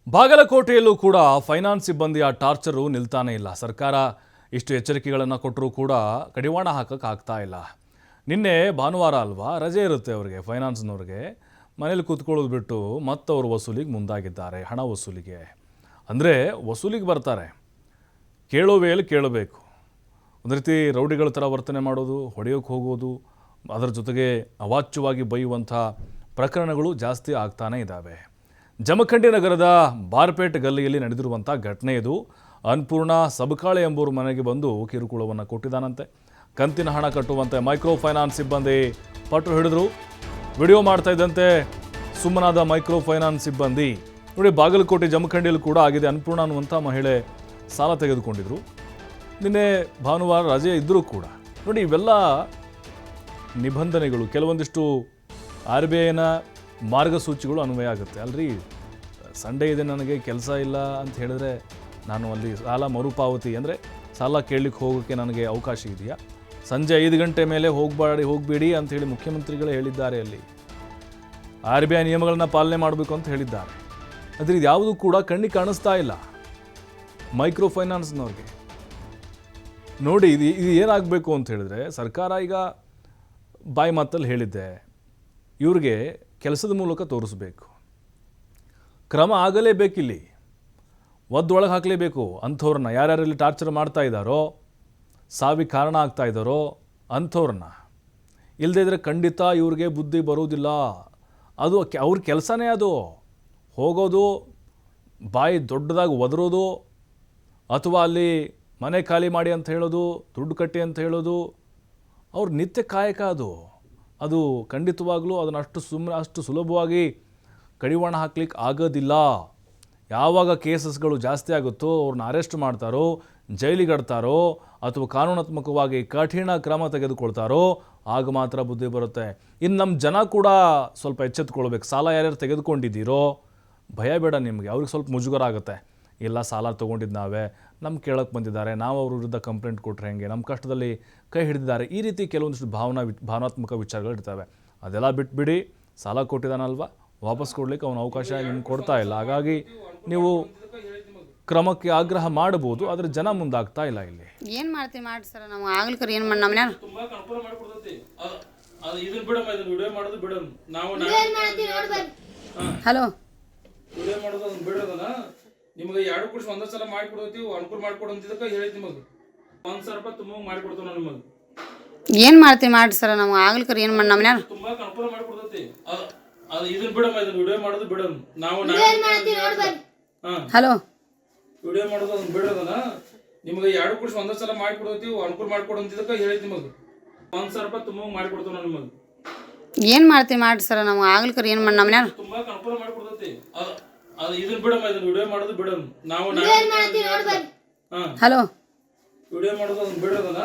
ಬಾಗಲಕೋಟೆಯಲ್ಲೂ ಕೂಡ ಫೈನಾನ್ಸ್ ಸಿಬ್ಬಂದಿಯ ಟಾರ್ಚರು ನಿಲ್ತಾನೇ ಇಲ್ಲ. ಸರ್ಕಾರ ಇಷ್ಟು ಎಚ್ಚರಿಕೆಗಳನ್ನು ಕೊಟ್ಟರೂ ಕೂಡ ಕಡಿವಾಣ ಹಾಕಕ್ಕೆ ಆಗ್ತಾ ಇಲ್ಲ. ನಿನ್ನೆ ಭಾನುವಾರ ಅಲ್ವಾ, ರಜೆ ಇರುತ್ತೆ ಅವರಿಗೆ, ಫೈನಾನ್ಸ್ನವ್ರಿಗೆ. ಮನೇಲಿ ಕೂತ್ಕೊಳ್ಳೋದು ಬಿಟ್ಟು ಮತ್ತವರು ವಸೂಲಿಗೆ ಮುಂದಾಗಿದ್ದಾರೆ, ಹಣ ವಸೂಲಿಗೆ. ಅಂದರೆ ವಸೂಲಿಗೆ ಬರ್ತಾರೆ, ಕೇಳೋ ವೇಳೆ ಕೇಳಬೇಕು. ಒಂದು ರೀತಿ ರೌಡಿಗಳ ಥರ ವರ್ತನೆ ಮಾಡೋದು, ಹೊಡೆಯೋಕ್ಕೆ ಹೋಗೋದು, ಅದರ ಜೊತೆಗೆ ಅವಾಚ್ಯವಾಗಿ ಬೈಯುವಂಥ ಪ್ರಕರಣಗಳು ಜಾಸ್ತಿ ಆಗ್ತಾನೇ ಇದ್ದಾವೆ. ಜಮಖಂಡಿ ನಗರದ ಬಾರ್ಪೇಟ್ ಗಲ್ಲಿಯಲ್ಲಿ ನಡೆದಿರುವಂಥ ಘಟನೆ ಇದು. ಅನ್ನಪೂರ್ಣ ಸಬಕಾಳೆ ಎಂಬುವರು ಮನೆಗೆ ಬಂದು ಕಿರುಕುಳವನ್ನು ಕೊಟ್ಟಿದ್ದಾನಂತೆ. ಕಂತಿನ ಹಣ ಕಟ್ಟುವಂತೆ ಮೈಕ್ರೋ ಫೈನಾನ್ಸ್ ಸಿಬ್ಬಂದಿ ಪಟ್ಟು ಹಿಡಿದ್ರು. ವಿಡಿಯೋ ಮಾಡ್ತಾ ಇದ್ದಂತೆ ಸುಮ್ಮನಾದ ಮೈಕ್ರೋ ಫೈನಾನ್ಸ್ ಸಿಬ್ಬಂದಿ. ನೋಡಿ, ಬಾಗಲಕೋಟೆ ಜಮಖಂಡಿಯಲ್ಲಿ ಕೂಡ ಆಗಿದೆ. ಅನ್ನಪೂರ್ಣ ಅನ್ನುವಂಥ ಮಹಿಳೆ ಸಾಲ ತೆಗೆದುಕೊಂಡಿದ್ರು. ನಿನ್ನೆ ಭಾನುವಾರ ರಜೆ ಇದ್ದರೂ ಕೂಡ ನೋಡಿ, ಇವೆಲ್ಲ ನಿಬಂಧನೆಗಳು, ಕೆಲವೊಂದಿಷ್ಟು RBIನ ಮಾರ್ಗಸೂಚಿಗಳು ಅನ್ವಯ ಆಗುತ್ತೆ ಅಲ್ರಿ. ಸಂಡೇ ಇದೆ, ನನಗೆ ಕೆಲಸ ಇಲ್ಲ ಅಂತ ಹೇಳಿದ್ರೆ ನಾನು ಅಲ್ಲಿ ಸಾಲ ಮರುಪಾವತಿ ಅಂದರೆ ಸಾಲ ಕೇಳಲಿಕ್ಕೆ ಹೋಗೋಕ್ಕೆ ನನಗೆ ಅವಕಾಶ ಇದೆಯಾ? ಸಂಜೆ 5 ಗಂಟೆ ಮೇಲೆ ಹೋಗಬೇಡಿ ಅಂಥೇಳಿ ಮುಖ್ಯಮಂತ್ರಿಗಳೇ ಹೇಳಿದ್ದಾರೆ. ಅಲ್ಲಿ RBI ನಿಯಮಗಳನ್ನು ಪಾಲನೆ ಮಾಡಬೇಕು ಅಂತ ಹೇಳಿದ್ದಾರೆ. ಆದರೆ ಇದು ಯಾವುದೂ ಕೂಡ ಕಣ್ಣಿಗೆ ಕಾಣಿಸ್ತಾ ಇಲ್ಲ ಮೈಕ್ರೋ ಫೈನಾನ್ಸ್ನವ್ರಿಗೆ. ನೋಡಿ, ಇದು ಏನಾಗಬೇಕು ಅಂತ ಹೇಳಿದ್ರೆ, ಸರ್ಕಾರ ಈಗ ಬಾಯಿ ಮಾತಲ್ಲಿ ಹೇಳಿದ್ದೆ, ಇವ್ರಿಗೆ ಕೆಲಸದ ಮೂಲಕ ತೋರಿಸ್ಬೇಕು. ಕ್ರಮ ಆಗಲೇಬೇಕಿಲ್ಲಿ, ಒದ್ದೊಳಗೆ ಹಾಕಲೇಬೇಕು. ಅಂಥವ್ರನ್ನ ಯಾರ್ಯಾರಲ್ಲಿ ಟಾರ್ಚರ್ ಮಾಡ್ತಾ ಇದ್ದಾರೋ, ಸಾವಿಗೆ ಕಾರಣ ಆಗ್ತಾ ಇದ್ದಾರೋ ಅಂಥವ್ರನ್ನ. ಇಲ್ಲದೇ ಇದ್ದರೆ ಖಂಡಿತ ಇವ್ರಿಗೆ ಬುದ್ಧಿ ಬರೋದಿಲ್ಲ. ಅದು ಅವ್ರ ಕೆಲಸನೇ ಅದು. ಹೋಗೋದು, ಬಾಯಿ ದೊಡ್ಡದಾಗಿ ಒದರೋದು, ಅಥವಾ ಅಲ್ಲಿ ಮನೆ ಖಾಲಿ ಮಾಡಿ ಅಂತ ಹೇಳೋದು, ದುಡ್ಡು ಕಟ್ಟಿ ಅಂತ ಹೇಳೋದು ಅವ್ರ ನಿತ್ಯ ಕಾಯಕ ಅದು ಖಂಡಿತವಾಗ್ಲೂ ಅದನ್ನು ಅಷ್ಟು ಸುಲಭವಾಗಿ ಕಡಿವಾಣ ಹಾಕ್ಲಿಕ್ಕೆ ಆಗೋದಿಲ್ಲ. ಯಾವಾಗ ಕೇಸಸ್ಗಳು ಜಾಸ್ತಿ ಆಗುತ್ತೋ, ಅವ್ರನ್ನ ಅರೆಸ್ಟ್ ಮಾಡ್ತಾರೋ, ಜೈಲಿಗಡ್ತಾರೋ, ಅಥವಾ ಕಾನೂನಾತ್ಮಕವಾಗಿ ಕಠಿಣ ಕ್ರಮ ತೆಗೆದುಕೊಳ್ತಾರೋ ಆಗ ಮಾತ್ರ ಬುದ್ಧಿ ಬರುತ್ತೆ. ಇನ್ನು ನಮ್ಮ ಜನ ಕೂಡ ಸ್ವಲ್ಪ ಎಚ್ಚೆತ್ತುಕೊಳ್ಬೇಕು. ಸಾಲ ಯಾರ್ಯಾರು ತೆಗೆದುಕೊಂಡಿದ್ದೀರೋ ಭಯ ಬೇಡ ನಿಮಗೆ. ಅವ್ರಿಗೆ ಸ್ವಲ್ಪ ಮುಜುಗರ ಆಗುತ್ತೆ. ಇಲ್ಲ, ಸಾಲ ತೊಗೊಂಡಿದ್ದು ನಾವೇ, ನಮ್ಗೆ ಕೇಳಕ್ಕೆ ಬಂದಿದ್ದಾರೆ, ನಾವು ಅವ್ರ ವಿರುದ್ಧ ಕಂಪ್ಲೇಂಟ್ ಕೊಟ್ಟರೆ ಹೆಂಗೆ, ನಮ್ಮ ಕಷ್ಟದಲ್ಲಿ ಕೈ ಹಿಡಿದಿದ್ದಾರೆ, ಈ ರೀತಿ ಕೆಲವೊಂದಿಷ್ಟು ಭಾವನಾತ್ಮಕ ವಿಚಾರಗಳಿರ್ತವೆ. ಅದೆಲ್ಲ ಬಿಟ್ಬಿಡಿ. ಸಾಲ ಕೊಟ್ಟಿದ್ದಾನಲ್ವ, ವಾಪಸ್ ಕೊಡ್ಲಿಕ್ಕೆ ಅವನ ಅವಕಾಶ ನಿಮ್ಗೆ ಕೊಡ್ತಾ ಇಲ್ಲ. ಹಾಗಾಗಿ ನೀವು ಕ್ರಮಕ್ಕೆ ಆಗ್ರಹ ಮಾಡಬಹುದು, ಆದರೆ ಜನ ಮುಂದಾಗ್ತಾ ಇಲ್ಲ. ಇಲ್ಲಿ ಏನು ಮಾಡ್ತೀವಿ ಮಾಡಿ ಸರ್, ನಾವು ಆಗ್ಲಿಕ್ಕರ ಏನು ಮಾಡಿ ನಮ್ಮ ಹಲೋ ನಿಮಗೆ 2 ಕುರ್ಸಿ ಒಂದೇ ಸಲ ಮಾಡಿಕೊಡ್ತೀವಿ, ಅನುಕೂಲ ಮಾಡಿಕೊಡು ಅಂತಿದ್ದಕ್ಕೆ ಹೇಳಿದ್ ನಿಮಗೆ 1,000 ರೂಪಾಯಿ ತುಂಬ ಮಾಡಿಕೊಡ್ತೀವಿ ನಾವು ನಿಮಗೆ. ಏನು ಮಾಡ್ತೀವಿ ಮಾಡಿ ಸರ್, ನಾವು ಆಗ್ಲಿಕ್ಕರ ಏನು ಮಾಡಿ ನಮ್ಮ ತುಂಬಾ ಅನುಕೂಲ ಮಾಡಿಕೊಡ್ತೈತಿ. ಅದು ಇದನ್ನ ಬಿಡಮ್ಮ, ಇದನ್ನ ವಿಡಿಯೋ ಮಾಡೋದು ಬಿಡೋಣ ನಾವು. ಹಲೋ ವಿಡಿಯೋ ಮಾಡೋದು ಅದನ್ನ ಬಿಡೋದನ್ನ. ನಿಮಗೆ 2 ಕುರ್ಸಿ ಒಂದೇ ಸಲ ಮಾಡಿಕೊಡ್ತೀವಿ, ಅನುಕೂಲ ಮಾಡಿಕೊಡು ಅಂತಿದ್ದಕ್ಕೆ ಹೇಳಿದ್ ನಿಮಗೆ 1,000 ರೂಪಾಯಿ ತುಂಬ ಮಾಡಿಕೊಡ್ತೀವಿ ನಾವು ನಿಮಗೆ. ಏನು ಮಾಡ್ತೀವಿ ಮಾಡಿ ಸರ್, ನಾವು ಆಗ್ಲಿಕ್ಕರ ಏನು ಮಾಡಿ ನಮ್ಮ ತುಂಬಾ ಅನುಕೂಲ ಮಾಡಿಕೊಡ್ತೈತಿ. ಅದು ಇದನ್ನ ಬಿಡಮ್ಮ, ಇದನ್ನ ವಿಡಿಯೋ ಮಾಡೋದು ಬಿಡೋಣ ನಾವು. ಹಲೋ ವಿಡಿಯೋ ಮಾಡೋದು ಅದನ್ನ ಬಿಡೋದನ್ನ.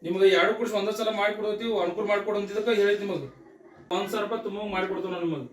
ನಿಮಗೆ 2 ಕುರ್ಸಿ ಒಂದೇ ಸಲ ಮಾಡಿಕೊಡ್ತೀವಿ, ಅನುಕೂಲ ಮಾಡಿಕೊಡು ಅಂತಿದ್ದಕ್ಕೆ ಹೇಳಿದ್ ನಿಮಗೆ 1,000 ರೂಪಾಯಿ ತುಂಬ ಮಾಡಿಕೊಡ್ತೀವಿ ನಾವು ನಿಮಗೆ.